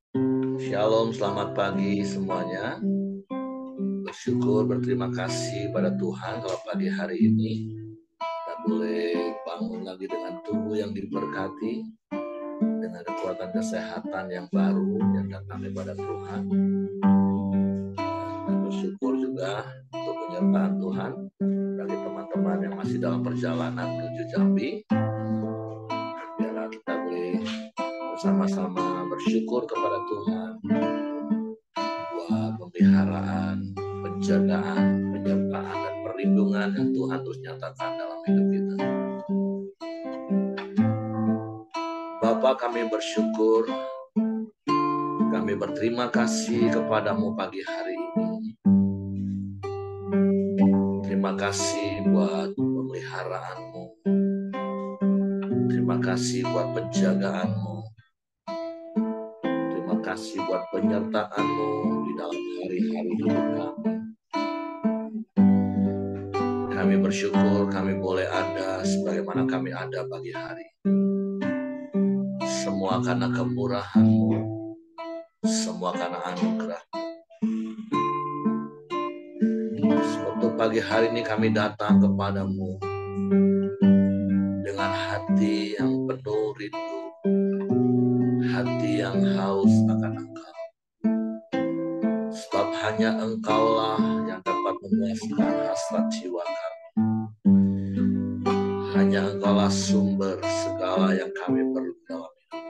Shalom, selamat pagi semuanya. Bersyukur, berterima kasih pada Tuhan kalau pagi hari ini kita boleh bangun lagi dengan tubuh yang diberkati, dengan kekuatan kesehatan yang baru yang datang daripada Tuhan. Dan bersyukur juga untuk penyertaan Tuhan bagi teman-teman yang masih dalam perjalanan menuju Jambi. Biarlah kita boleh bersama-sama bersyukur kepada Tuhan buat pemeliharaan, penjagaan, penyertaan, dan perlindungan yang Tuhan terus nyatakan dalam hidup kita. Bapa, kami bersyukur, kami berterima kasih kepadamu pagi hari ini. Terima kasih buat pemeliharaanmu. Terima kasih buat penjagaanmu. Terima kasih buat penyertaanmu di dalam hari-hari hidup kami. Kami bersyukur kami boleh ada sebagaimana kami ada pagi hari. Semua karena kemurahan-Mu, semua karena anugerah-Mu. Untuk pagi hari ini kami datang kepadamu dengan hati yang penuh rindu, hati yang haus akan Engkau. Sebab hanya Engkaulah yang dapat memuaskan hasrat jiwa kami. Hanya Engkaulah sumber segala yang kami perlu dalam hidup.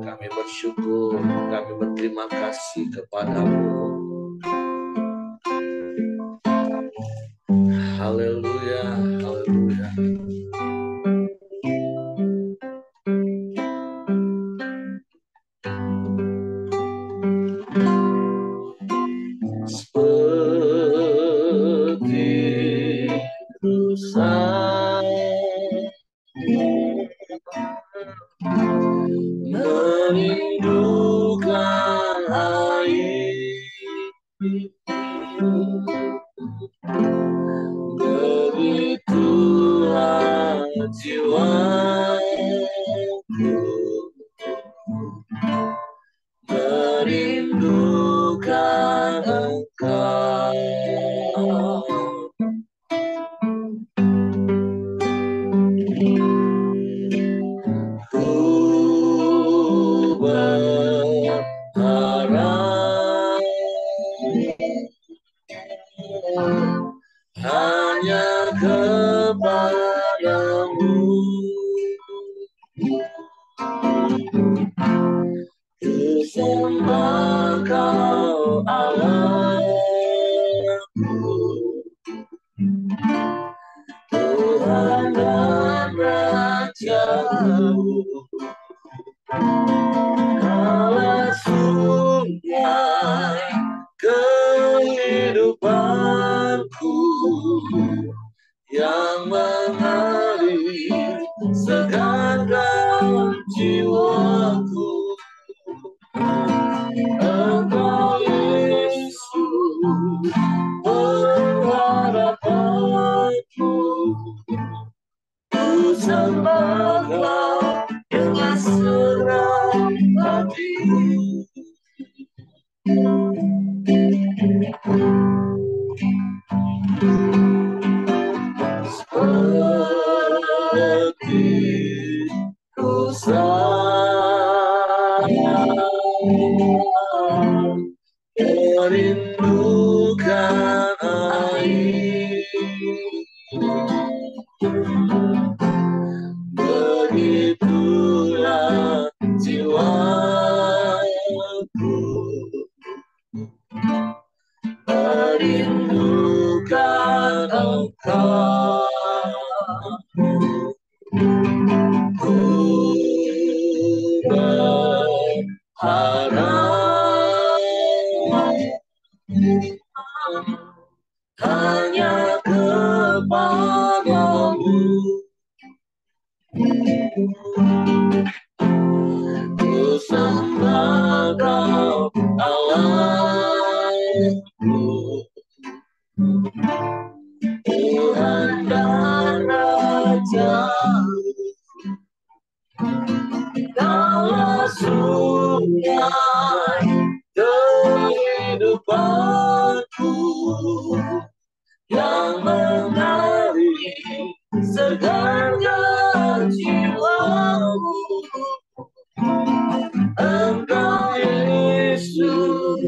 Kami bersyukur, kami berterima kasih kepadamu. Haleluya, haleluya. Seperti rusa merindukan air, begitulah jiwaku merindukan Engkau. Ku berharap hanya kepadamu. Ku sembah Kau Allahku, Tuhan dan Rajaku. Kaulah sungai kehidupanku yang mengalir segarkan jiwaku. Engkau Yesus pengharapanku. Ku sembah Kau dengan segenap hati. Seperti rusa merindukan air, begitulah jiwaku merindukan Engkau. Ku berharap hanya kepadamu. Ku sembah Kau Allahku, Tuhan dan Rajaku. kehidupanku, yang menari segarkan jiwaku. Engkau Yesus,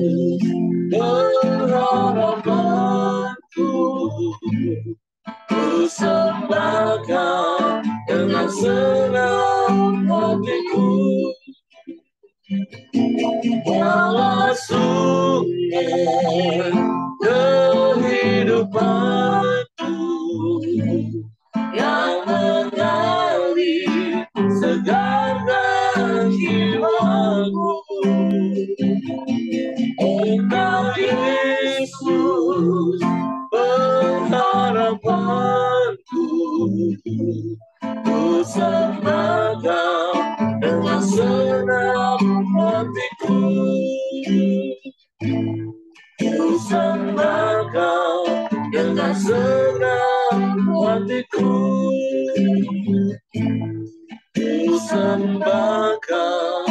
pengharapanku, ku sembahkan dengan senang hatiku. Walau sungai kehidupanku, yang mengalir segarkan jiwaku. Engkau Yesus, pengharapanku, ku sembahkan dengan senang hatiku. Ku sembahkan dengan senang hatiku. Ku sembahkan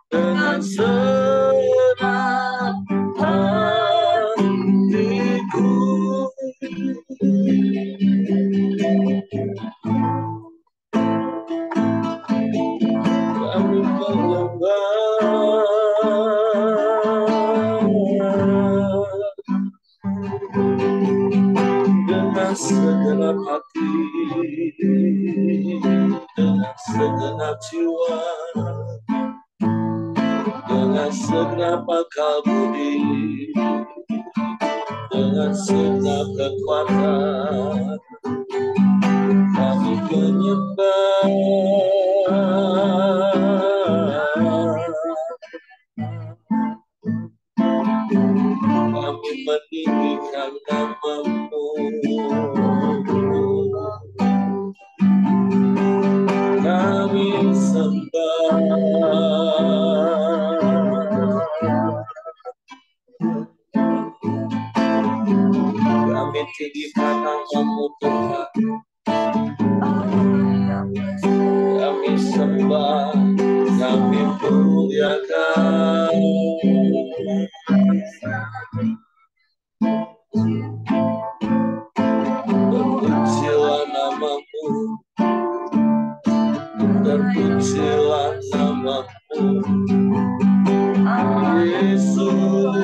dengan senang hatiku. Kami menyembah dengan segenap hati, dengan segenap jiwa, dengan segenap akal budi, dengan segenap kekuatan. Kami menyembah, kami meninggikan nama-Mu, kami sembah, kami tinggikan nama-Mu Tuhan, kami sembah, kami muliakan. Terpujilah nama-Mu, terpujilah nama-Mu, Yesus,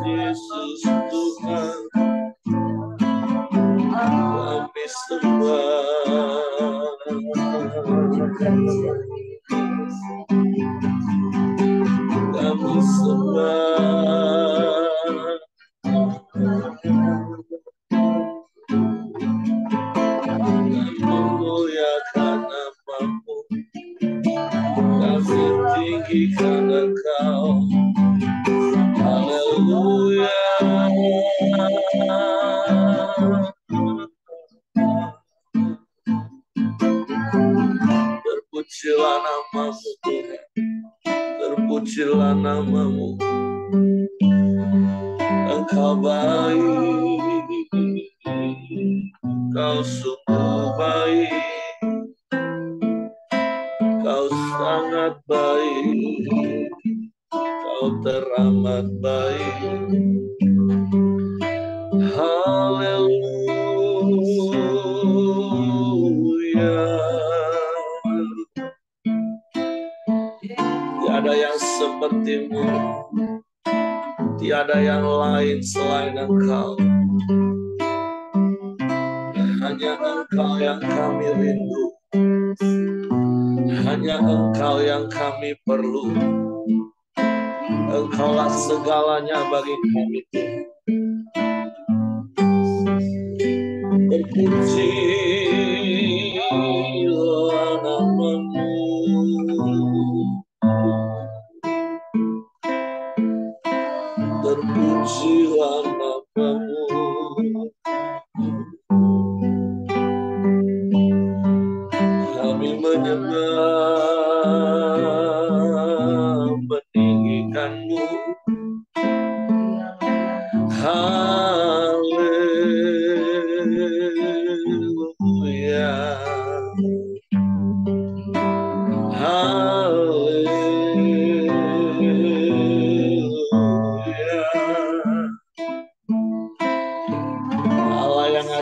Yesus Tuhan, kami sembah, kami sembah, kami muliakan nama-Mu, kami tinggikan Engkau. Haleluya. Terpujilah nama-Mu Tuhan, terpujilah nama-Mu. Engkau baik, Kau sungguh baik, Kau sangat baik, Kau teramat baik. Haleluya. Tiada yang seperti-Mu, tiada yang lain selain Engkau. Hanya Engkau yang kami rindu, hanya Engkau yang kami perlu. Engkaulah segalanya bagi kami. Terpujilah nama-Mu, terpujilah nama-Mu. Kami menyembah, meninggikan-Mu,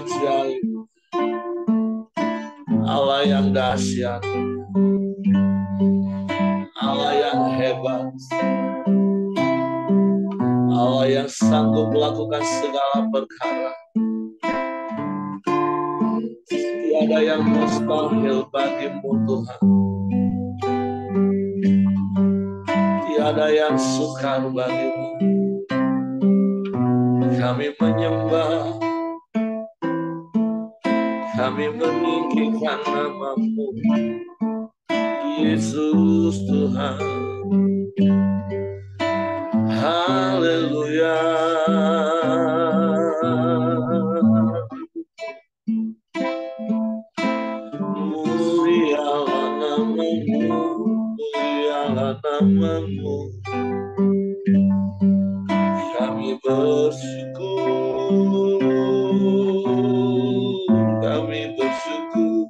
ajaib, Allah yang dahsyat, Allah yang hebat, Allah yang sanggup melakukan segala perkara. Tiada yang mustahil bagimu Tuhan. Tiada yang sukar bagimu. Kami menyembah, kami meninggikan nama-Mu, Yesus Tuhan. Haleluya. Mulialah nama-Mu, mulialah nama-Mu. Kami bersyukur, kami bersyukur.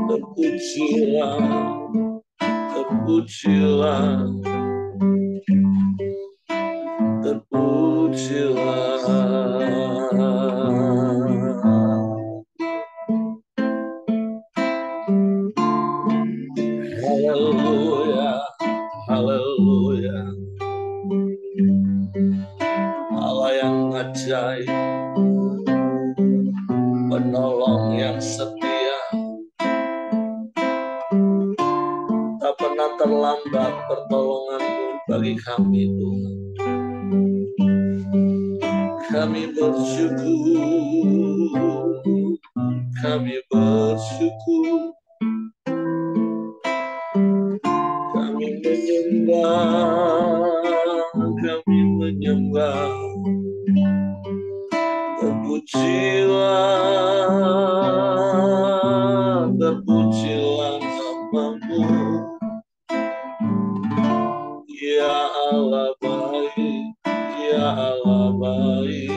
Terpujilah, terpujilah, terpujilah. Haleluya, haleluya. Allah yang ajaib, penolong yang setia, tak pernah terlambat pertolongan-Mu bagi kami Tuhan. Kami bersyukur, kami bersyukur, kami menyembah, kami menyembah. Terpujilah, terpujilah nama-Mu. Ya Allah baik, ya Allah baik.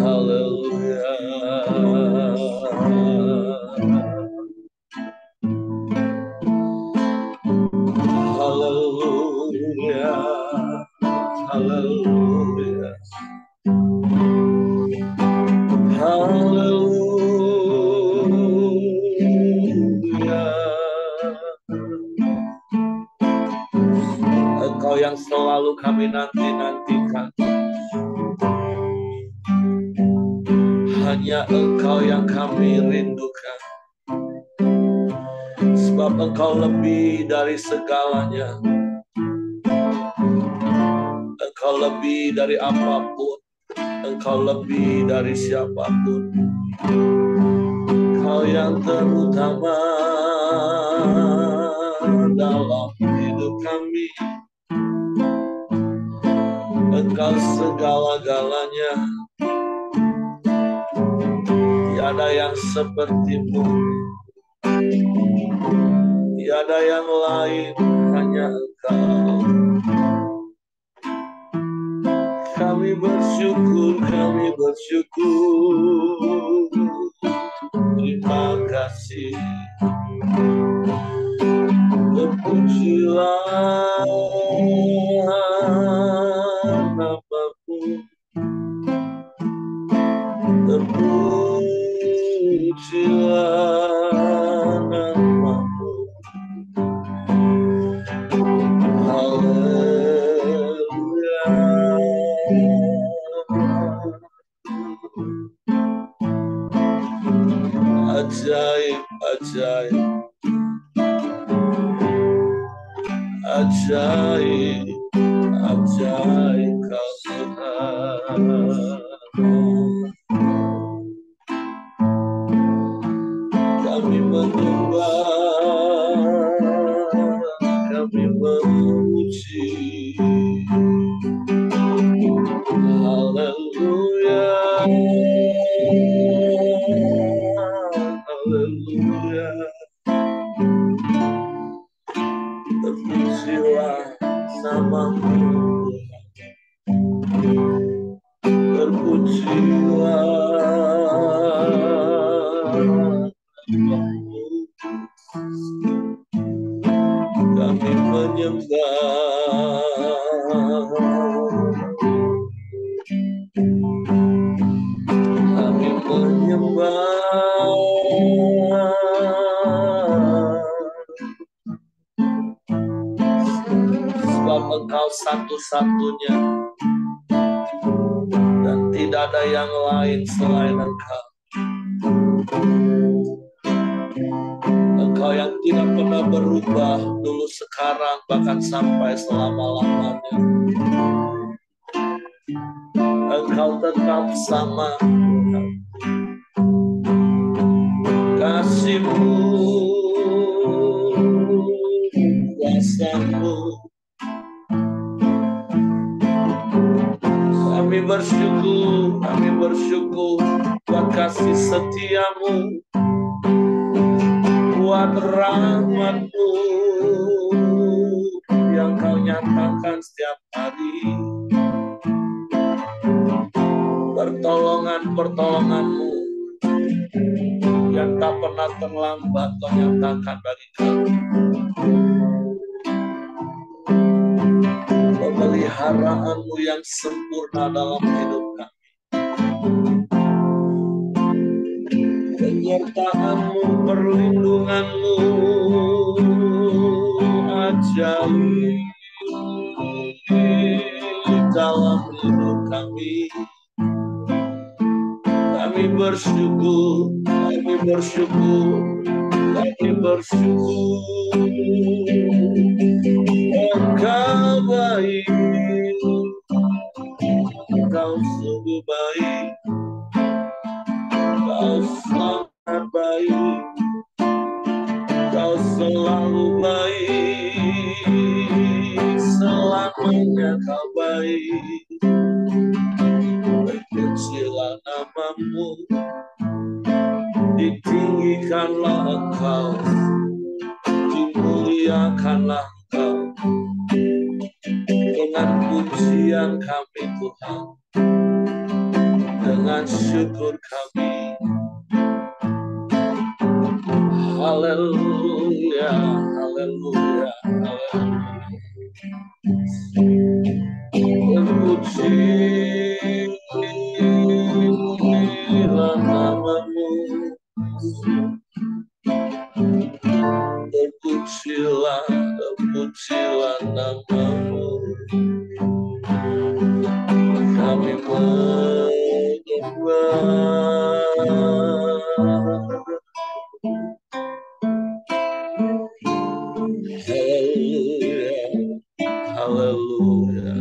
Haleluya. Haleluya. Haleluya. Haleluya. Engkau yang selalu kami nanti-nantikan. Hanya Engkau yang kami rindukan. Sebab Engkau lebih dari segalanya. Engkau lebih dari apapun. Engkau lebih dari siapapun. Engkau yang terutama dalam hidup kami. Engkau segala-galanya. Tiada yang seperti-Mu. Tiada yang lain, hanya Engkau. Kami bersyukur, kami bersyukur. Terima kasih. Terpujilah nama-Mu. Terpujilah nama-Mu. Haleluya. Ajaib, ajaib, ajaib, ajaib Kau Tuhan. Kami menyembah, kami memuji. Haleluya, haleluya. Terpujilah nama-Mu. Terpujilah nama-Mu. Kami menyembah, Engkau satu-satunya, dan tidak ada yang lain selain Engkau. Engkau yang tidak pernah berubah dulu, sekarang, bahkan sampai selama-lamanya. Engkau tetap sama, kasih-Mu, kuasa-Mu. Kami bersyukur buat kasih setia-Mu, buat rahmat-Mu yang Kau nyatakan setiap hari. Pertolongan-pertolongan-Mu yang tak pernah terlambat Kau nyatakan bagi kami. Pemeliharaan-Mu yang sempurna dalam hidup kami. Penyertaan-Mu, perlindungan-Mu ajaib dalam hidup kami. Kami bersyukur. Engkau baik, Engkau sungguh baik, Kau sangat baik, Kau selalu baik, selamanya Kau baik. Terpujilah nama-Mu, ditinggikanlah Engkau, dimuliakanlah Engkau. Dengan pujian kami Tuhan, dengan syukur kami. Haleluya, haleluya, haleluya. Terpujilah nama-Mu, terpujilah nama-Mu. Kami menyembah. Haleluya, haleluya.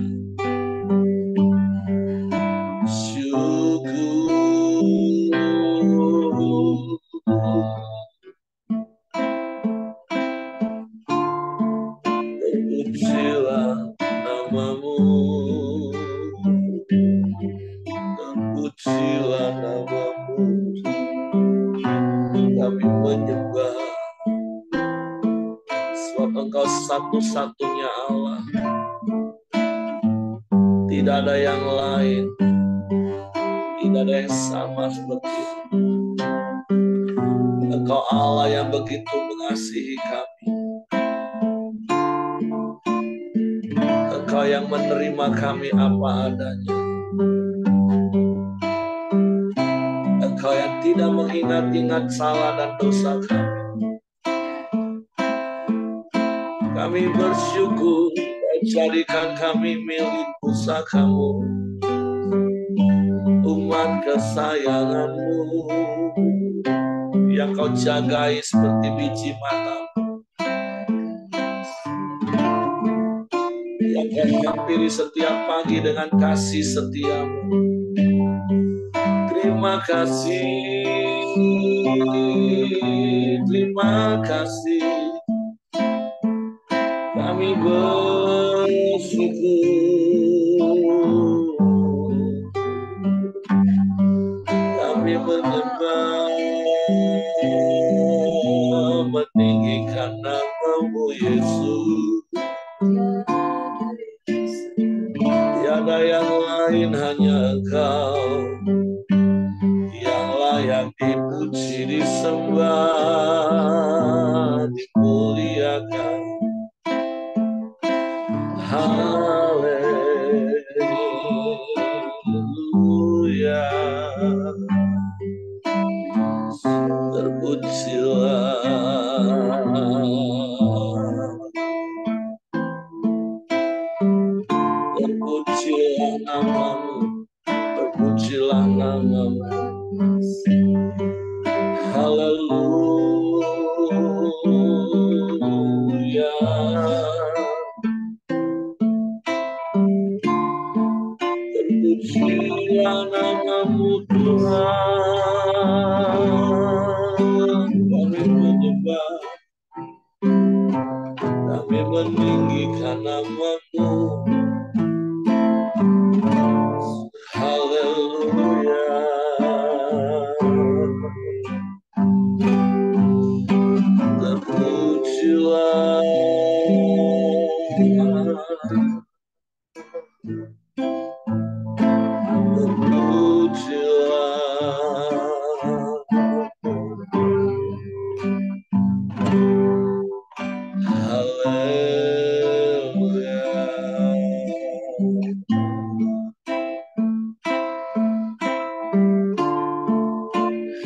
Terpujilah nama-Mu, terpujilah nama-Mu. Kami menyembah, sebab Engkau satu-satunya Allah. Tidak ada yang lain, tidak ada yang sama seperti itu. Engkau Allah yang begitu mengasihi kami. Engkau yang menerima kami apa adanya. Engkau yang tidak mengingat-ingat salah dan dosa kami. Kami bersyukur, jadikan kami milik pusaka-Mu, umat kesayangan-Mu, yang Kau jagai seperti biji mata-Mu, yang Kau hampiri setiap pagi dengan kasih setia-Mu. Terima kasih. Kami bersyukur, kami menyembah, meninggikan nama-Mu Yesus. Tiada yang lain, hanya Engkau yang layak dipuji, disembah, dimuliakan. Haleluya, terpujilah Terpujilah namamu, terpujilah namamu. Haleluya. Terpujilah namamu Tuhan. Kami menyembah, kami meninggikan namamu. Haleluya. Terpujilah, haleluya.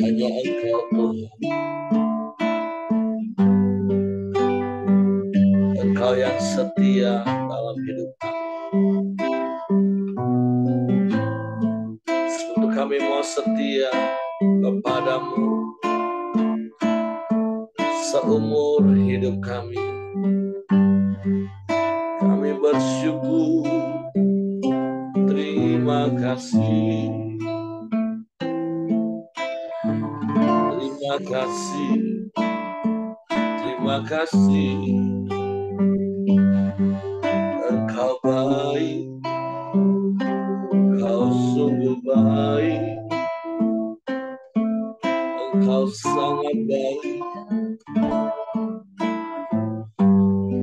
Hanya Engkau Tuhan, Engkau yang setia dalam hidup kami. Untuk kami mau setia kepadamu seumur hidup kami. Kami bersyukur, terima kasih, terima kasih, terima kasih. Engkau baik, Engkau sungguh baik, Engkau sangat baik.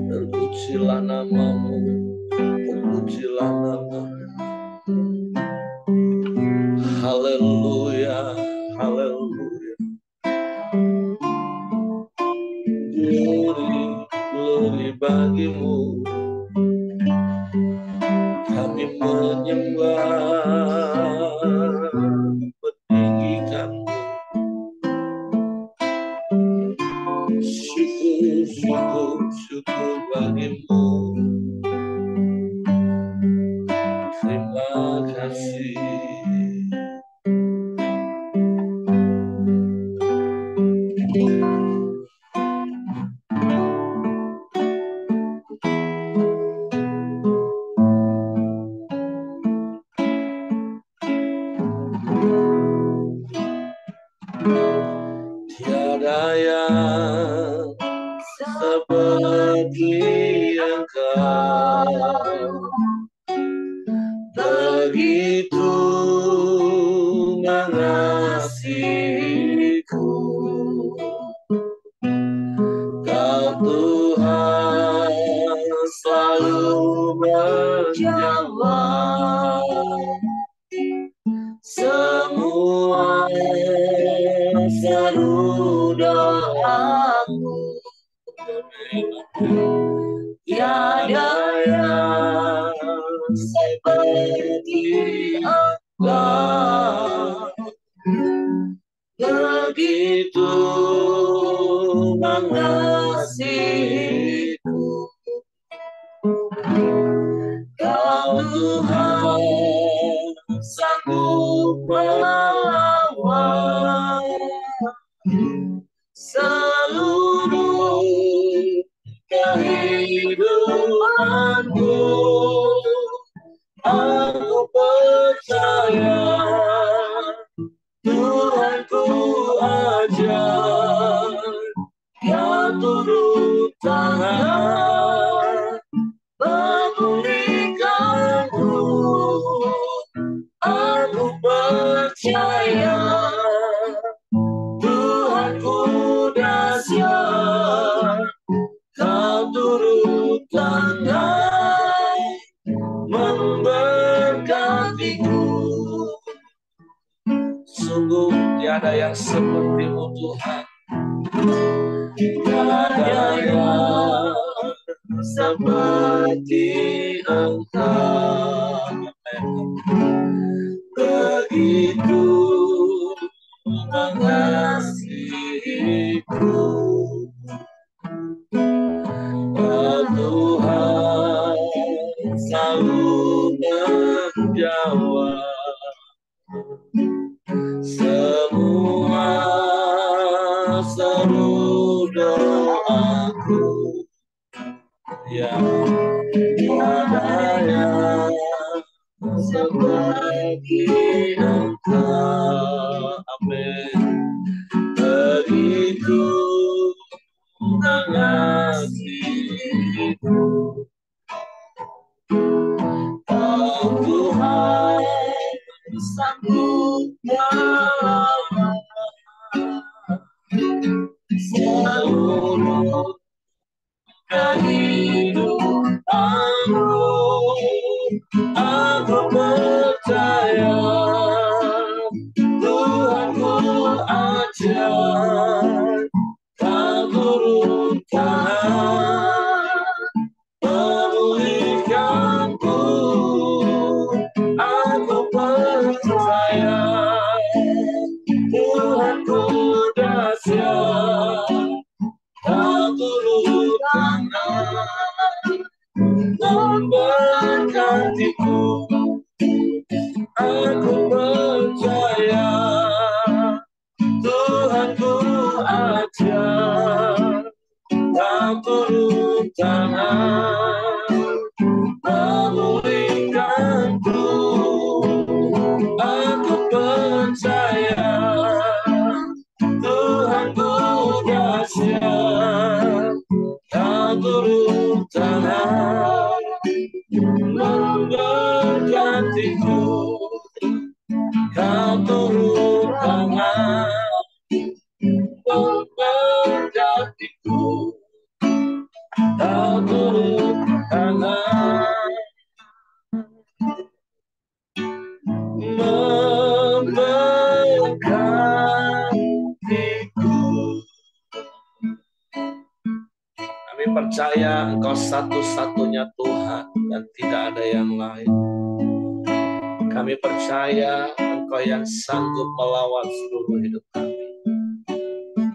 Terpujilah namamu, terpujilah namamu. Haleluya, haleluya. Glory, glory bagimu. Kami menyembah, meninggikanmu. Syukur, syukur, syukur bagimu. Terima kasih. Tiada yang seperti Engkau, begitu mengasihiku. Kau Tuhan selalu menjawab semua seru doaku. Tiada yang seperti Engkau, begitu mengasihiku. Kau Tuhan sanggup melawan seluruh kehidupanku. Aku percaya Tuhanku ajar, Dia turut tangan memulihkanku. Aku percaya Tuhanku dahsyat, Kau turut tangan memberkatiku. Sungguh tiada yang seperti-Mu Tuhan, tiada yang seperti Engkau. Begitu mengasihiku. Oh Tuhan selalu menjawab semua seru doaku, yang tiada yang seperti Engkau. Amin. Begitu mengasihiku, oh Tuhan, sanggup melawan seluruh kehidupanku. Aku percaya Tuhanku ajar, tak turun tangan memulihkanku. Aku percaya Tuhanku dahsyat, tak turun tangan memberkatiku. Aku percaya Tuhanku ajar, tak turun tangan memulihkanku. Aku percaya Tuhanku dahsyat, tak turun tangan memberkatiku. Kau turun tangan memberkatiku. Kau turun tangan memberkatiku. Kami percaya Engkau satu-satunya Tuhan dan tidak ada yang lain. Kami percaya Engkau yang sanggup melawat seluruh hidup kami,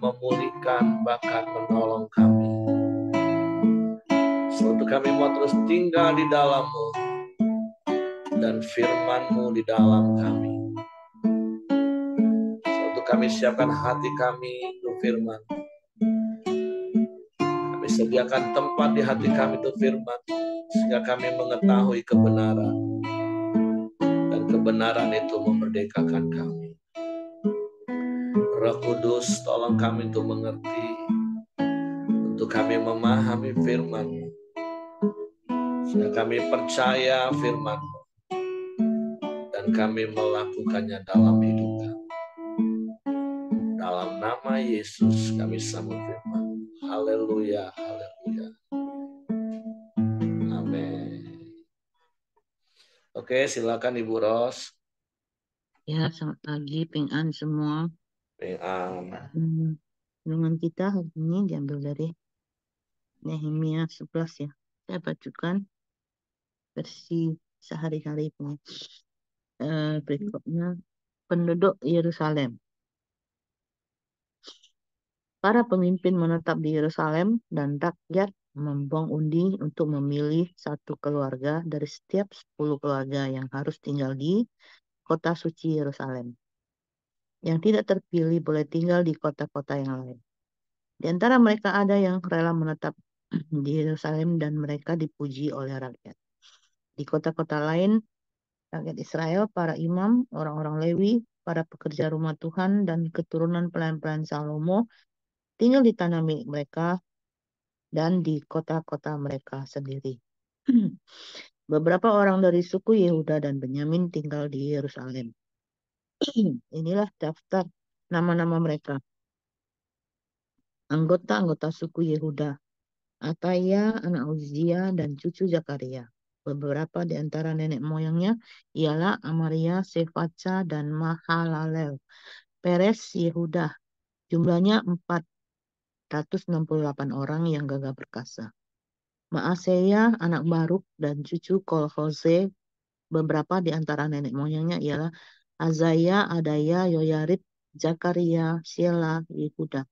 memulihkan bahkan menolong kami. Suatu kami mau terus tinggal di dalam-Mu dan firman-Mu di dalam kami. Suatu kami siapkan hati kami untuk firman. Kami sediakan tempat di hati kami untuk firman, sehingga kami mengetahui kebenaran. Dan kebenaran itu memerdekakan kami. Roh Kudus, tolong kami untuk mengerti, untuk kami memahami firman-Mu, sehingga kami percaya firman-Mu dan kami melakukannya dalam hidup kami. Dalam nama Yesus kami sambut firman. Haleluya, haleluya. Amin. Oke, silakan Ibu Ros. Ya, selamat pagi, Ping-an semua. Renungan kita hari ini diambil dari Nehemia 11 ya. Saya bacakan versi sehari-hari punya. Berikutnya, penduduk Yerusalem. Para pemimpin menetap di Yerusalem dan rakyat membuang undi untuk memilih satu keluarga dari setiap 10 keluarga yang harus tinggal di kota suci Yerusalem. Yang tidak terpilih boleh tinggal di kota-kota yang lain. Di antara mereka ada yang rela menetap di Yerusalem dan mereka dipuji oleh rakyat. Di kota-kota lain, rakyat Israel, para imam, orang-orang Lewi, para pekerja rumah Tuhan, dan keturunan pelayan-pelayan Salomo tinggal di tanah milik mereka dan di kota-kota mereka sendiri. Beberapa orang dari suku Yehuda dan Benyamin tinggal di Yerusalem. Inilah daftar nama-nama mereka. Anggota-anggota suku Yehuda: Ataya, anak Uzia, dan cucu Zakaria. Beberapa di antara nenek moyangnya ialah Amaria, Sefaca, dan Mahalalel. Peres Yehuda, jumlahnya 468 orang yang gagah perkasa. Maaseya, anak Baruk, dan cucu Kolhoze. Beberapa di antara nenek moyangnya ialah Azaya, Adaya, Yoyarib, Zakaria, Shelah, Yehuda.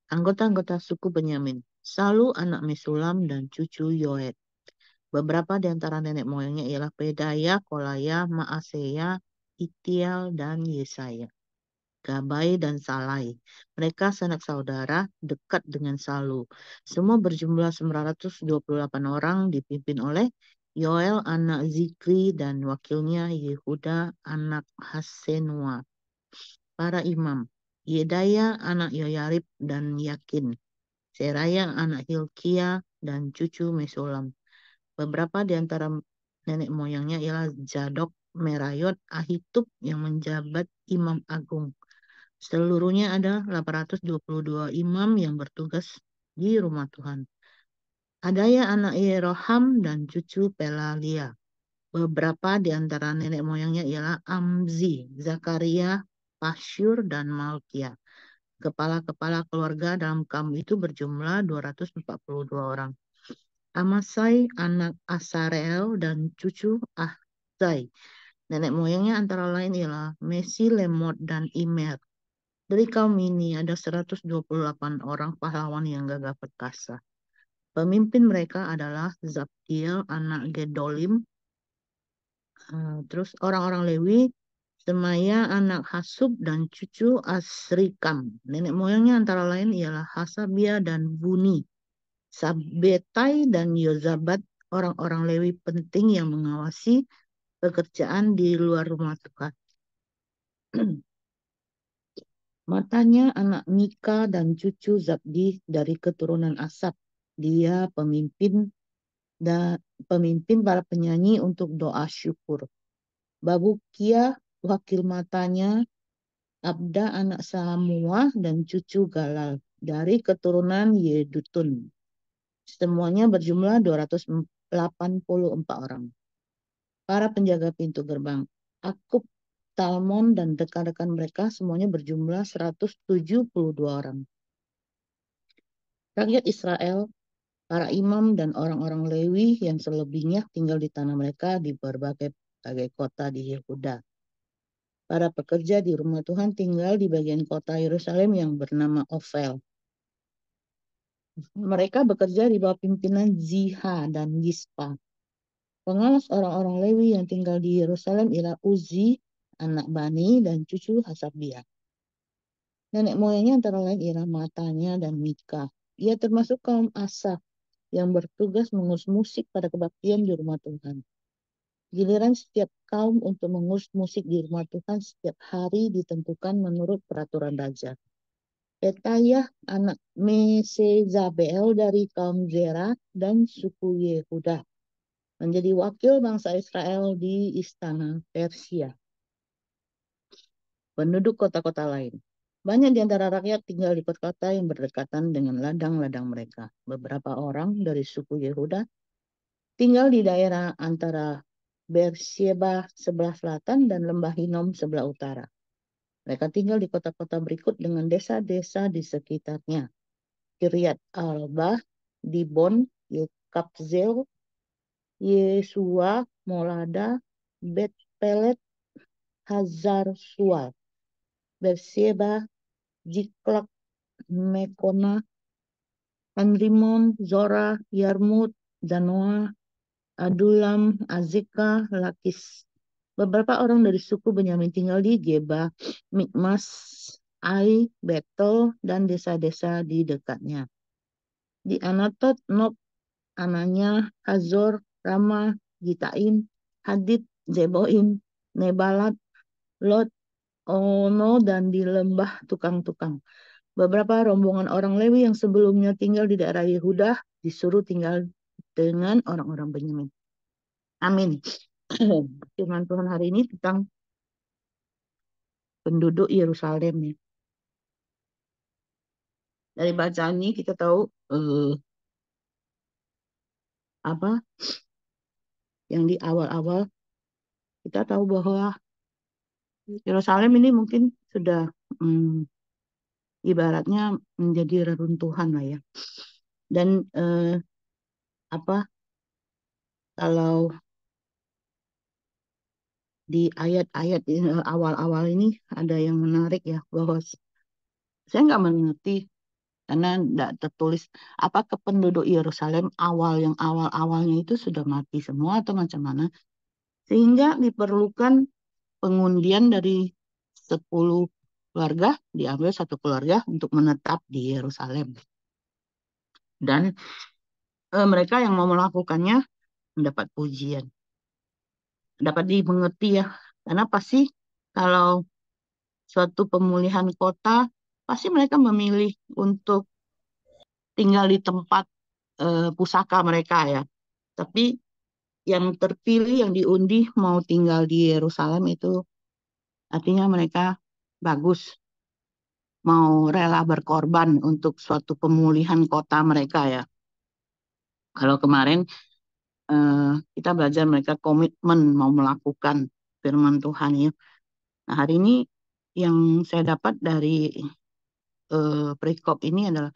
Anggota-anggota suku Benyamin: Salu, anak Mesulam, dan cucu Yoed. Beberapa di antara nenek moyangnya ialah Pedaya, Kolaya, Maaseya, Itial, dan Yesaya. Gabai dan Salai. Mereka sanak saudara dekat dengan Salu. Semua berjumlah 928 orang dipimpin oleh Yoel anak Zikri dan wakilnya Yehuda anak Hasenua. Para imam, Yedaya anak Yoyarib dan Yakin. Seraya anak Hilkia dan cucu Mesulam. Beberapa di antara nenek moyangnya ialah Zadok, Merayot, Ahitub yang menjabat imam agung. Seluruhnya ada 822 imam yang bertugas di rumah Tuhan. Adaya anak Yeroham dan cucu Pelalia. Beberapa di antara nenek moyangnya ialah Amzi, Zakaria, Pasyur, dan Malkia. Kepala-kepala keluarga dalam kaum itu berjumlah 242 orang. Amasai anak Asarel dan cucu Ahzai. Nenek moyangnya antara lain ialah Mesi, Lemot, dan Imer. Dari kaum ini ada 128 orang pahlawan yang gagah perkasa. Pemimpin mereka adalah Zabdiel anak Gedolim. Terus orang-orang Lewi, Semaya anak Hasub dan cucu Asrikam. Nenek moyangnya antara lain ialah Hasabia dan Buni. Sabetai dan Yozabat, orang-orang Lewi penting yang mengawasi pekerjaan di luar rumah Tuhan. Matanya anak Mika dan cucu Zabdi dari keturunan Asap. Dia pemimpin para penyanyi untuk doa syukur. Babukia wakil matanya Abda anak Samua dan cucu Galal dari keturunan Yedutun. Semuanya berjumlah 284 orang. Para penjaga pintu gerbang, Akub, Talmon, dan rekan-rekan mereka semuanya berjumlah 172 orang. Rakyat Israel, para imam, dan orang-orang Lewi yang selebihnya tinggal di tanah mereka di berbagai kota di Yehuda. Para pekerja di rumah Tuhan tinggal di bagian kota Yerusalem yang bernama Ofel. Mereka bekerja di bawah pimpinan Ziha dan Yispa. Pengawas orang-orang Lewi yang tinggal di Yerusalem ialah Uzi, anak Bani, dan cucu Hasabia. Nenek moyangnya antara lain ialah Matanya dan Mika. Ia termasuk kaum Asaf yang bertugas mengurus musik pada kebaktian di rumah Tuhan. Giliran setiap kaum untuk mengurus musik di rumah Tuhan setiap hari ditentukan menurut peraturan raja. Petayah anak Mesezabel dari kaum Zerah dan suku Yehuda menjadi wakil bangsa Israel di istana Persia. Penduduk kota-kota lain. Banyak di antara rakyat tinggal di kota-kota yang berdekatan dengan ladang-ladang mereka. Beberapa orang dari suku Yehuda tinggal di daerah antara Beersheba sebelah selatan dan Lembah Hinom sebelah utara. Mereka tinggal di kota-kota berikut dengan desa-desa di sekitarnya. Kiryat Arba, Dibon, Yekabzel, Yesua, Molada, Bet Pelet, Hazar Sual, Beersheba, Jiklak, Mekona, Anrimon, Zora, Yarmut, Zanoa, Adulam, Azeka, Lakis. Beberapa orang dari suku Benyamin tinggal di Geba, Mikmas, Ai, Betel, dan desa-desa di dekatnya. Di Anatot, Nob, Ananya, Hazor, Rama, Gitaim, Hadid, Zeboim, Nebalat, Lot, Ono, dan di lembah tukang-tukang. Beberapa rombongan orang Lewi yang sebelumnya tinggal di daerah Yehuda disuruh tinggal dengan orang-orang Benyamin. Amin. Firman Tuhan hari ini tentang penduduk Yerusalem ya. Dari bacaan ini kita tahu apa yang di awal-awal kita tahu bahwa Yerusalem ini mungkin sudah ibaratnya menjadi reruntuhan lah ya. Dan apa kalau di ayat-ayat awal-awal ini ada yang menarik ya bahwa saya nggak mengerti karena tidak tertulis apakah penduduk Yerusalem yang awal-awalnya itu sudah mati semua atau macam mana, sehingga diperlukan pengundian dari 10 keluarga, diambil satu keluarga untuk menetap di Yerusalem. Dan mereka yang mau melakukannya mendapat pujian, dapat dimengerti ya, karena pasti kalau suatu pemulihan kota, pasti mereka memilih untuk tinggal di tempat pusaka mereka ya. Tapi yang terpilih, yang diundi mau tinggal di Yerusalem itu artinya mereka bagus, mau rela berkorban untuk suatu pemulihan kota mereka ya. Kalau kemarin kita belajar mereka komitmen mau melakukan firman Tuhan ya. Nah, hari ini yang saya dapat dari perikop ini adalah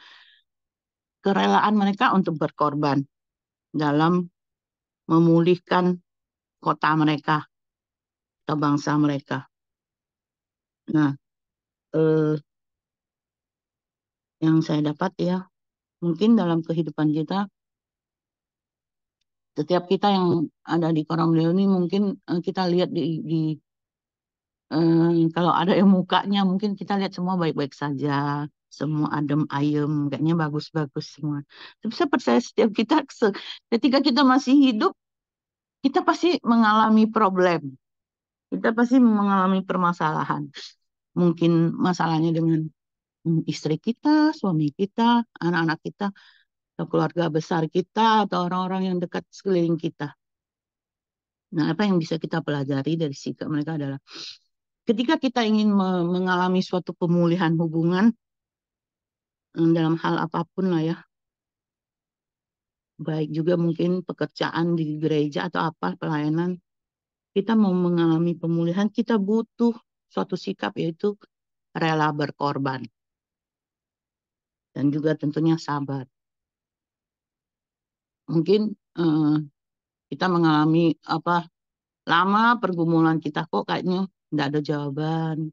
kerelaan mereka untuk berkorban dalam memulihkan kota mereka atau bangsa mereka. Nah, yang saya dapat ya, mungkin dalam kehidupan kita, setiap kita yang ada di Koromdel ini mungkin kita lihat kalau ada yang mukanya mungkin kita lihat semua baik-baik saja, semua adem ayem, kayaknya bagus-bagus semua. Tapi saya percaya setiap kita ketika kita masih hidup, kita pasti mengalami problem. Kita pasti mengalami permasalahan. Mungkin masalahnya dengan istri kita, suami kita, anak-anak kita, atau keluarga besar kita, atau orang-orang yang dekat sekeliling kita. Nah, apa yang bisa kita pelajari dari sikap mereka adalah ketika kita ingin mengalami suatu pemulihan hubungan dalam hal apapun lah ya, baik juga mungkin pekerjaan di gereja atau apa, pelayanan, kita mau mengalami pemulihan, kita butuh suatu sikap yaitu rela berkorban. Dan juga tentunya sabar. Mungkin kita mengalami lama pergumulan kita kok kayaknya tidak ada jawaban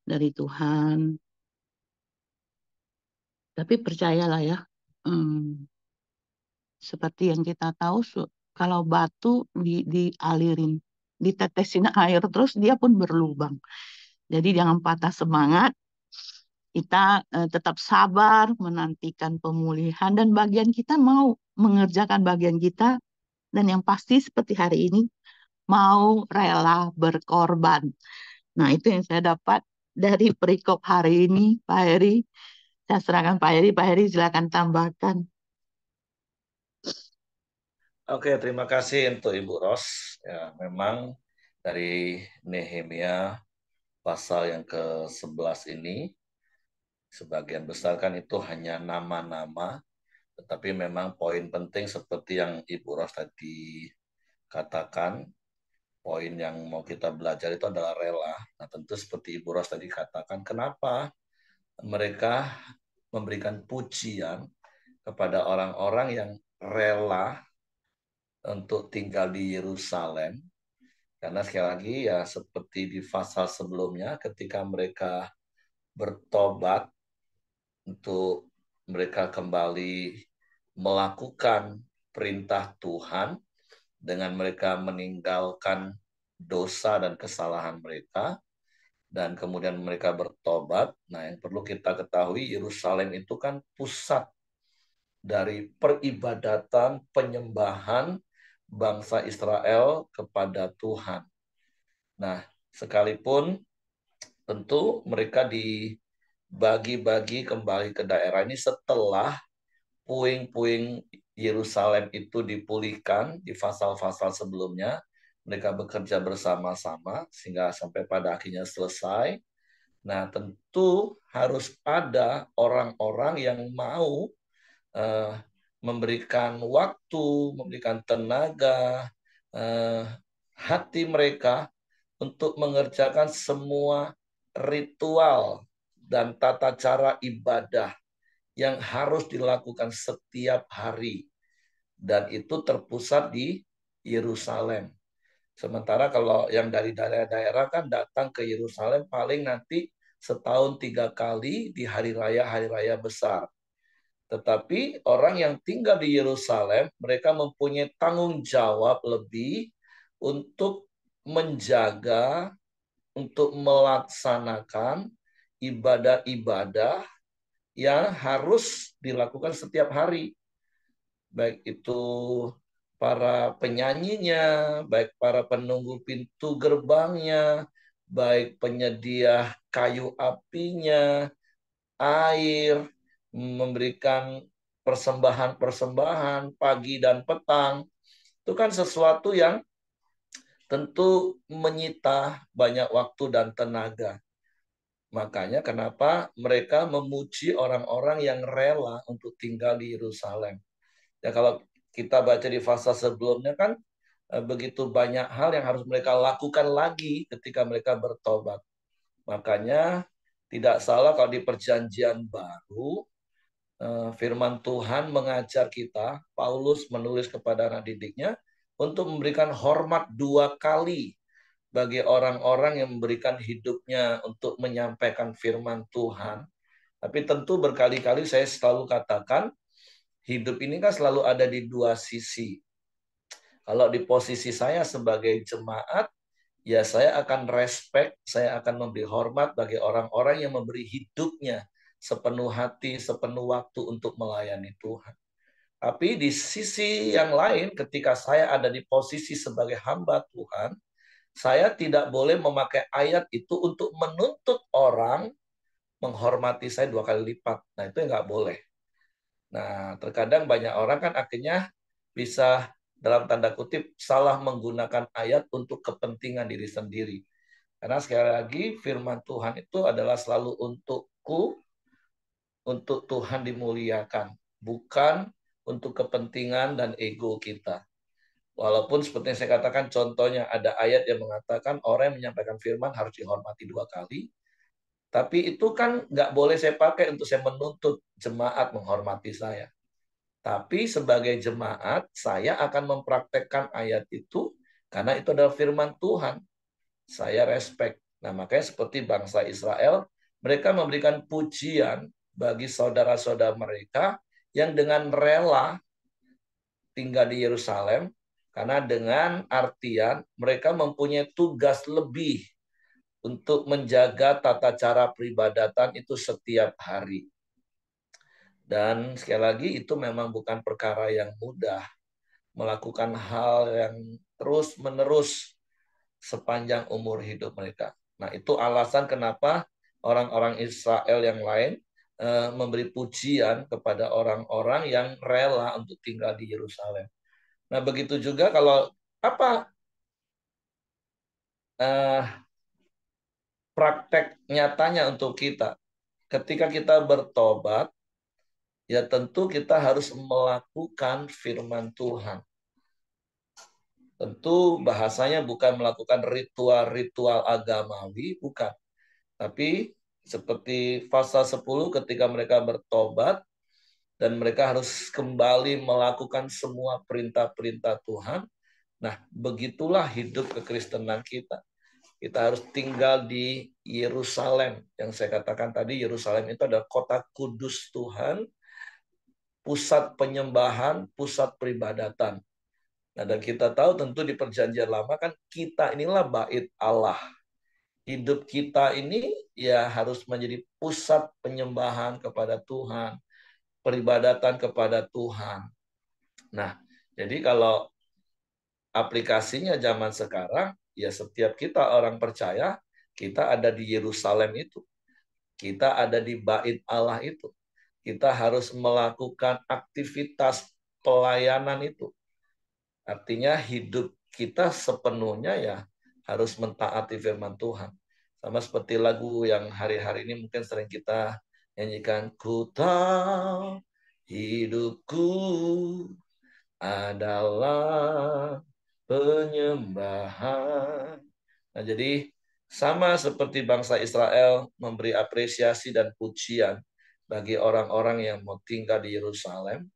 dari Tuhan. Tapi percayalah ya, seperti yang kita tahu, kalau batu dialirin, ditetesin air terus dia pun berlubang. Jadi jangan patah semangat, kita tetap sabar menantikan pemulihan dan bagian kita mau mengerjakan bagian kita, dan yang pasti seperti hari ini mau rela berkorban. Nah, itu yang saya dapat dari perikop hari ini, Pak Heri. Saya serahkan Pak Heri. Pak Heri silakan tambahkan. Oke, terima kasih untuk Ibu Ros. Ya, memang dari Nehemia pasal yang ke-11 ini, sebagian besar kan itu hanya nama-nama, tetapi memang poin penting seperti yang Ibu Ros tadi katakan, poin yang mau kita belajar itu adalah rela. Nah, tentu seperti Ibu Ros tadi katakan, kenapa mereka memberikan pujian kepada orang-orang yang rela untuk tinggal di Yerusalem. Karena sekali lagi ya seperti di pasal sebelumnya ketika mereka bertobat untuk mereka kembali melakukan perintah Tuhan dengan mereka meninggalkan dosa dan kesalahan mereka dan kemudian mereka bertobat. Nah, yang perlu kita ketahui Yerusalem itu kan pusat dari peribadatan penyembahan bangsa Israel kepada Tuhan. Nah, sekalipun tentu mereka dibagi-bagi kembali ke daerah ini setelah puing-puing Yerusalem itu dipulihkan di pasal-pasal sebelumnya, mereka bekerja bersama-sama sehingga sampai pada akhirnya selesai. Nah, tentu harus ada orang-orang yang mau memberikan waktu, memberikan tenaga, hati mereka untuk mengerjakan semua ritual dan tata cara ibadah yang harus dilakukan setiap hari. Dan itu terpusat di Yerusalem. Sementara kalau yang dari daerah-daerah kan datang ke Yerusalem paling nanti setahun 3 kali di hari raya besar. Tetapi orang yang tinggal di Yerusalem, mereka mempunyai tanggung jawab lebih untuk menjaga, untuk melaksanakan ibadah-ibadah yang harus dilakukan setiap hari. Baik itu para penyanyinya, baik para penunggu pintu gerbangnya, baik penyedia kayu apinya, air, memberikan persembahan-persembahan pagi dan petang. Itu kan sesuatu yang tentu menyita banyak waktu dan tenaga. Makanya kenapa mereka memuji orang-orang yang rela untuk tinggal di Yerusalem. Ya kalau kita baca di fase sebelumnya kan begitu banyak hal yang harus mereka lakukan lagi ketika mereka bertobat. Makanya tidak salah kalau di perjanjian baru firman Tuhan mengajar kita, Paulus menulis kepada anak didiknya untuk memberikan hormat 2 kali bagi orang-orang yang memberikan hidupnya untuk menyampaikan firman Tuhan. Tapi tentu berkali-kali saya selalu katakan, hidup ini kan selalu ada di 2 sisi. Kalau di posisi saya sebagai jemaat, ya saya akan respect, saya akan memberi hormat bagi orang-orang yang memberi hidupnya sepenuh hati, sepenuh waktu untuk melayani Tuhan. Tapi di sisi yang lain, ketika saya ada di posisi sebagai hamba Tuhan, saya tidak boleh memakai ayat itu untuk menuntut orang menghormati saya 2 kali lipat. Nah, itu nggak boleh. Nah, terkadang banyak orang kan akhirnya bisa dalam tanda kutip salah menggunakan ayat untuk kepentingan diri sendiri. Karena sekali lagi firman Tuhan itu adalah selalu untukku, untuk Tuhan dimuliakan, bukan untuk kepentingan dan ego kita. Walaupun seperti yang saya katakan, contohnya ada ayat yang mengatakan orang yang menyampaikan firman harus dihormati 2 kali. Tapi itu kan nggak boleh saya pakai untuk saya menuntut jemaat menghormati saya. Tapi sebagai jemaat, saya akan mempraktekkan ayat itu karena itu adalah firman Tuhan. Saya respect. Nah, makanya seperti bangsa Israel, mereka memberikan pujian bagi saudara-saudara mereka yang dengan rela tinggal di Yerusalem, karena dengan artian mereka mempunyai tugas lebih untuk menjaga tata cara peribadatan itu setiap hari. Dan sekali lagi itu memang bukan perkara yang mudah, melakukan hal yang terus-menerus sepanjang umur hidup mereka. Nah, itu alasan kenapa orang-orang Israel yang lain memberi pujian kepada orang-orang yang rela untuk tinggal di Yerusalem. Nah, begitu juga kalau apa praktek nyatanya untuk kita. Ketika kita bertobat, ya tentu kita harus melakukan firman Tuhan. Tentu bahasanya bukan melakukan ritual-ritual agamawi, bukan. Tapi seperti pasal 10 ketika mereka bertobat dan mereka harus kembali melakukan semua perintah-perintah Tuhan. Nah, begitulah hidup kekristenan kita. Kita harus tinggal di Yerusalem. Yang saya katakan tadi, Yerusalem itu adalah kota kudus Tuhan, pusat penyembahan, pusat peribadatan. Nah, dan kita tahu tentu di perjanjian lama kan kita inilah bait Allah. Hidup kita ini ya harus menjadi pusat penyembahan kepada Tuhan, peribadatan kepada Tuhan. Nah, jadi kalau aplikasinya zaman sekarang, ya setiap kita orang percaya, kita ada di Yerusalem itu. Kita ada di bait Allah itu. Kita harus melakukan aktivitas pelayanan itu. Artinya hidup kita sepenuhnya ya harus mentaati firman Tuhan. Sama seperti lagu yang hari-hari ini mungkin sering kita nyanyikan. Ku tahu hidupku adalah penyembahan. Nah, jadi sama seperti bangsa Israel memberi apresiasi dan pujian bagi orang-orang yang mau tinggal di Yerusalem.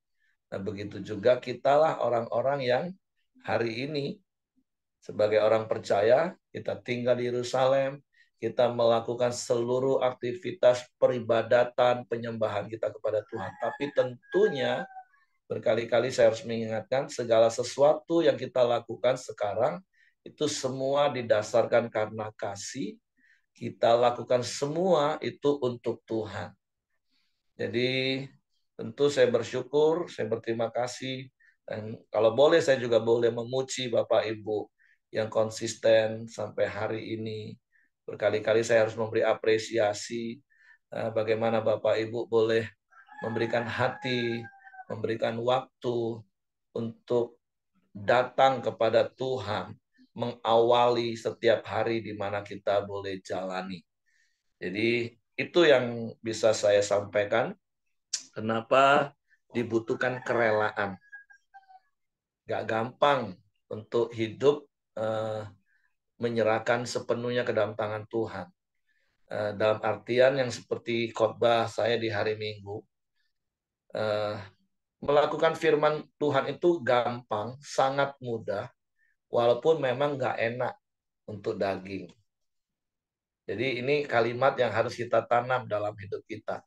Nah, begitu juga kitalah orang-orang yang hari ini sebagai orang percaya, kita tinggal di Yerusalem, kita melakukan seluruh aktivitas peribadatan, penyembahan kita kepada Tuhan. Tapi tentunya berkali-kali saya harus mengingatkan segala sesuatu yang kita lakukan sekarang itu semua didasarkan karena kasih. Kita lakukan semua itu untuk Tuhan. Jadi tentu saya bersyukur, saya berterima kasih. Dan kalau boleh saya juga boleh memuji Bapak Ibu yang konsisten sampai hari ini. Berkali-kali saya harus memberi apresiasi bagaimana Bapak Ibu boleh memberikan hati, memberikan waktu untuk datang kepada Tuhan, mengawali setiap hari di mana kita boleh jalani. Jadi itu yang bisa saya sampaikan. Kenapa dibutuhkan kerelaan? Gak gampang untuk hidup menyerahkan sepenuhnya ke dalam tangan Tuhan. Dalam artian yang seperti khotbah saya di hari Minggu, melakukan firman Tuhan itu gampang, sangat mudah, walaupun memang gak enak untuk daging. Jadi ini kalimat yang harus kita tanam dalam hidup kita.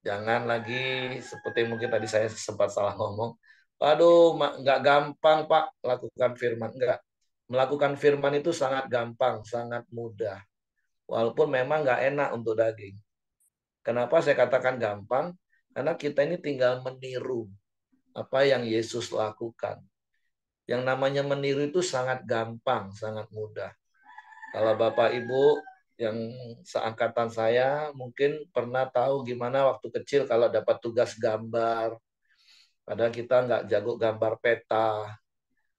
Jangan lagi seperti mungkin tadi saya sempat salah ngomong. Aduh, nggak gampang Pak lakukan firman. Enggak. Melakukan firman itu sangat gampang, sangat mudah. Walaupun memang nggak enak untuk daging. Kenapa saya katakan gampang? Karena kita ini tinggal meniru apa yang Yesus lakukan. Yang namanya meniru itu sangat gampang, sangat mudah. Kalau Bapak Ibu yang seangkatan saya mungkin pernah tahu gimana waktu kecil kalau dapat tugas gambar. Padahal kita nggak jago gambar peta.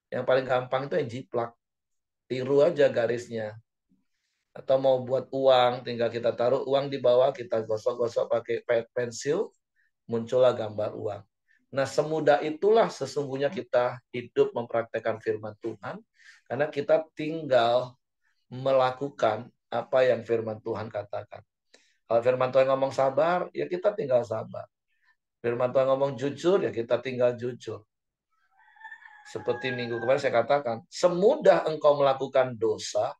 Yang paling gampang itu yang jiplak. Tiru aja garisnya. Atau mau buat uang, tinggal kita taruh uang di bawah, kita gosok-gosok pakai pensil, muncullah gambar uang. Nah, semudah itulah sesungguhnya kita hidup mempraktekkan firman Tuhan. Karena kita tinggal melakukan apa yang firman Tuhan katakan. Kalau firman Tuhan ngomong sabar, ya kita tinggal sabar. Firman Tuhan ngomong jujur, ya kita tinggal jujur. Seperti minggu kemarin saya katakan, semudah engkau melakukan dosa,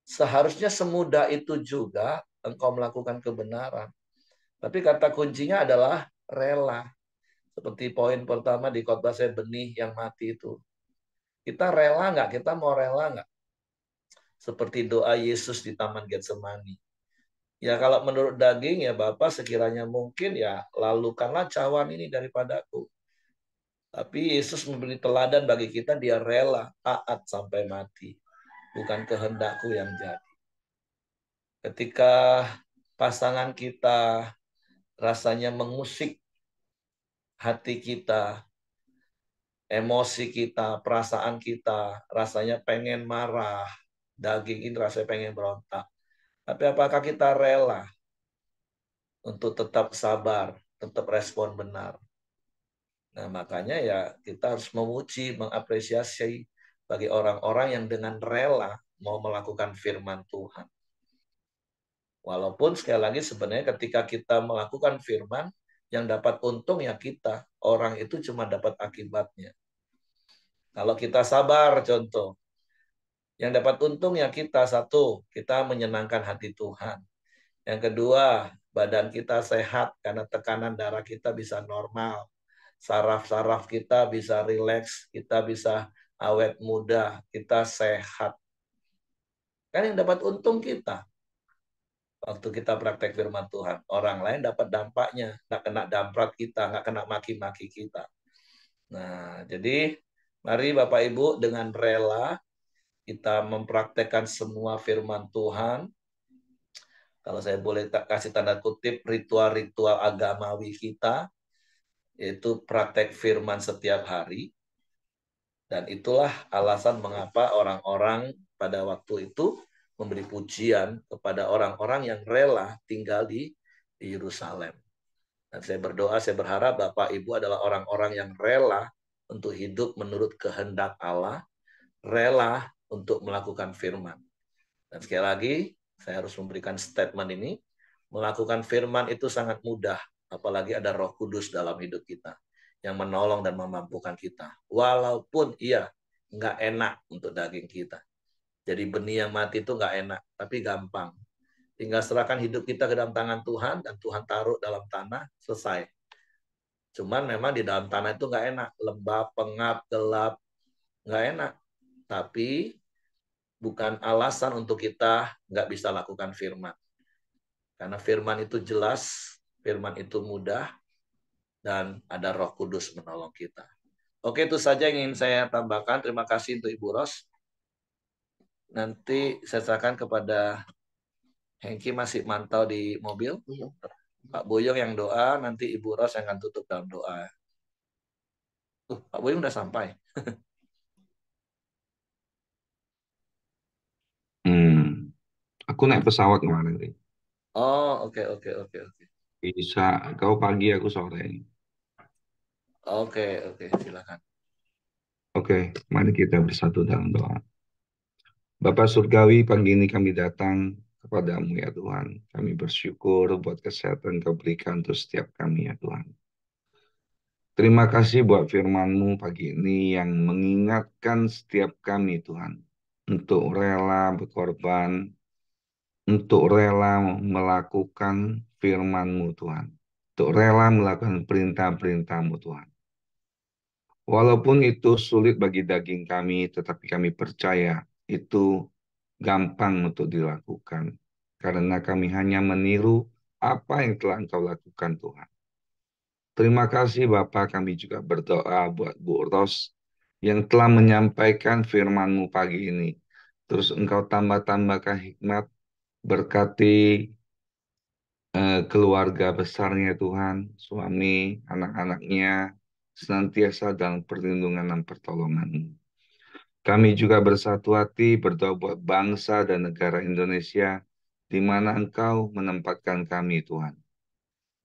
seharusnya semudah itu juga engkau melakukan kebenaran. Tapi kata kuncinya adalah rela. Seperti poin pertama di khotbah saya, benih yang mati itu. Kita rela nggak? Kita mau rela nggak? Seperti doa Yesus di Taman Getsemani. Ya kalau menurut daging ya Bapak sekiranya mungkin ya lalukanlah cawan ini daripadaku. Tapi Yesus memberi teladan bagi kita, dia rela taat sampai mati. Bukan kehendakku yang jadi. Ketika pasangan kita rasanya mengusik hati kita, emosi kita, perasaan kita, rasanya pengen marah, daging ini rasanya pengen berontak. Tapi apakah kita rela untuk tetap sabar, tetap respon benar? Nah, makanya ya kita harus memuji, mengapresiasi bagi orang-orang yang dengan rela mau melakukan firman Tuhan. Walaupun sekali lagi sebenarnya ketika kita melakukan firman, yang dapat untung ya kita. Orang itu cuma dapat akibatnya. Kalau kita sabar, contoh. Yang dapat untung ya kita. Satu, kita menyenangkan hati Tuhan. Yang kedua, badan kita sehat karena tekanan darah kita bisa normal. Saraf-saraf kita bisa rileks, kita bisa awet muda, kita sehat. Kan yang dapat untung kita. Waktu kita praktek firman Tuhan. Orang lain dapat dampaknya. Nggak kena damprat kita, nggak kena maki-maki kita. Nah, jadi mari Bapak Ibu dengan rela kita mempraktekkan semua firman Tuhan. Kalau saya boleh kasih tanda kutip, ritual-ritual agamawi kita, yaitu praktek firman setiap hari. Dan itulah alasan mengapa orang-orang pada waktu itu memberi pujian kepada orang-orang yang rela tinggal di Yerusalem. Dan saya berdoa, saya berharap Bapak Ibu adalah orang-orang yang rela untuk hidup menurut kehendak Allah, rela untuk melakukan firman. Dan sekali lagi, saya harus memberikan statement ini, melakukan firman itu sangat mudah, apalagi ada Roh Kudus dalam hidup kita yang menolong dan memampukan kita. Walaupun iya, nggak enak untuk daging kita. Jadi benih yang mati itu nggak enak, tapi gampang. Tinggal serahkan hidup kita ke dalam tangan Tuhan, dan Tuhan taruh dalam tanah, selesai. Cuman memang di dalam tanah itu nggak enak, lembab, pengap, gelap, nggak enak. Tapi bukan alasan untuk kita nggak bisa lakukan firman. Karena firman itu jelas, firman itu mudah, dan ada Roh Kudus menolong kita. Oke, itu saja yang ingin saya tambahkan. Terima kasih untuk Ibu Ros. Nanti saya serahkan kepada Hengki, masih mantau di mobil. Pak Boyong yang doa, nanti Ibu Ros yang akan tutup dalam doa. Pak Boyong udah sampai. Aku naik pesawat kemarin nih. Oh, oke. Bisa, kau pagi, aku sore. Oke, silakan. Oke, mari kita bersatu dalam doa. Bapak Surgawi, pagi ini kami datang kepadamu ya Tuhan. Kami bersyukur buat kesehatan kau berikan untuk setiap kami ya Tuhan. Terima kasih buat firman-Mu pagi ini yang mengingatkan setiap kami Tuhan. Untuk rela berkorban, untuk rela melakukan firman-Mu Tuhan. Untuk rela melakukan perintah-perintah-Mu Tuhan. Walaupun itu sulit bagi daging kami, tetapi kami percaya itu gampang untuk dilakukan. Karena kami hanya meniru apa yang telah Engkau lakukan Tuhan. Terima kasih Bapak, kami juga berdoa buat Bu Ros yang telah menyampaikan firman-Mu pagi ini. Terus Engkau tambah-tambahkan hikmat, berkati keluarga besarnya Tuhan, suami, anak-anaknya, senantiasa dalam perlindungan dan pertolongan-Mu. Kami juga bersatu hati berdoa buat bangsa dan negara Indonesia, di mana Engkau menempatkan kami, Tuhan.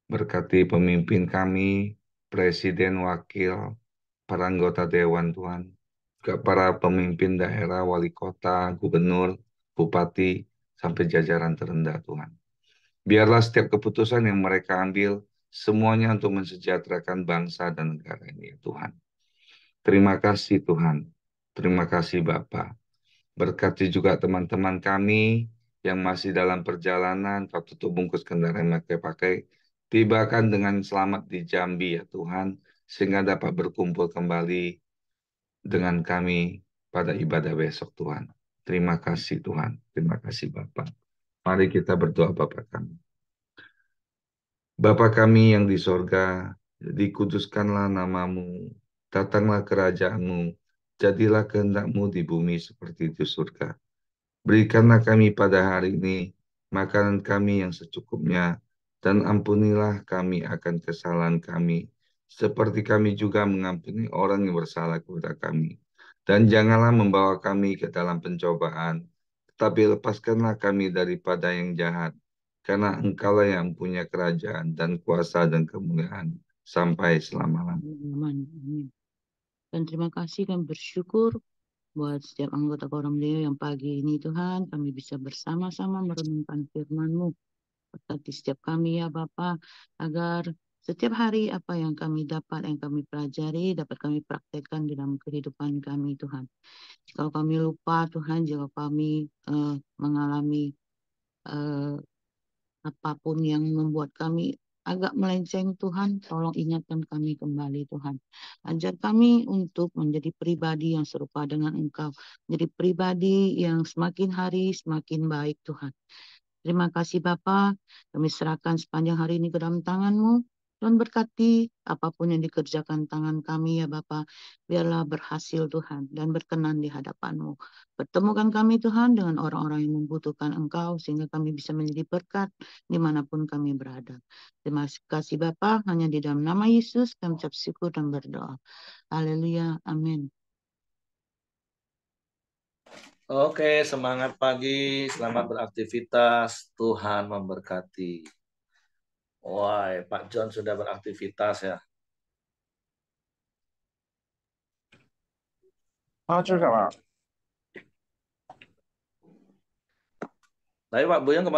Berkati pemimpin kami, presiden, wakil, para anggota dewan, Tuhan. Juga para pemimpin daerah, wali kota, gubernur, bupati, sampai jajaran terendah, Tuhan. Biarlah setiap keputusan yang mereka ambil, semuanya untuk mensejahterakan bangsa dan negara ini, ya Tuhan. Terima kasih, Tuhan. Terima kasih, Bapak. Berkati juga teman-teman kami yang masih dalam perjalanan, Kau tutup bungkus kendaraan yang pakai, tibakan dengan selamat di Jambi ya Tuhan, sehingga dapat berkumpul kembali dengan kami pada ibadah besok Tuhan. Terima kasih Tuhan, terima kasih Bapak. Mari kita berdoa Bapak kami. Bapa kami yang di sorga, dikuduskanlah namamu, datanglah kerajaanmu, jadilah kehendakmu di bumi seperti di surga. Berikanlah kami pada hari ini makanan kami yang secukupnya, dan ampunilah kami akan kesalahan kami, seperti kami juga mengampuni orang yang bersalah kepada kami. Dan janganlah membawa kami ke dalam pencobaan, tetapi lepaskanlah kami daripada yang jahat, karena Engkaulah yang punya kerajaan dan kuasa dan kemuliaan sampai selama-lamanya. Amin. Dan terima kasih kami bersyukur buat setiap anggota Koram Deo yang pagi ini Tuhan kami bisa bersama-sama merenungkan firman-Mu. Berkati setiap kami ya Bapa, agar setiap hari apa yang kami dapat, yang kami pelajari, dapat kami praktekkan dalam kehidupan kami Tuhan. Jika kami lupa Tuhan, jika kami mengalami apapun yang membuat kami agak melenceng Tuhan, tolong ingatkan kami kembali Tuhan. Ajar kami untuk menjadi pribadi yang serupa dengan Engkau. Menjadi pribadi yang semakin hari semakin baik Tuhan. Terima kasih Bapa, kami serahkan sepanjang hari ini ke dalam tangan-Mu. Tuhan berkati apapun yang dikerjakan tangan kami ya Bapa, biarlah berhasil Tuhan dan berkenan di hadapan-Mu. Pertemukan kami Tuhan dengan orang-orang yang membutuhkan Engkau sehingga kami bisa menjadi berkat dimanapun kami berada. Terima kasih Bapa, hanya di dalam nama Yesus kami ucap syukur dan berdoa. Haleluya, amin. Oke, semangat pagi, selamat beraktivitas, Tuhan memberkati. Wah, Pak John sudah beraktivitas ya. 这是干嘛？ Tapi Pak Boyong kemarin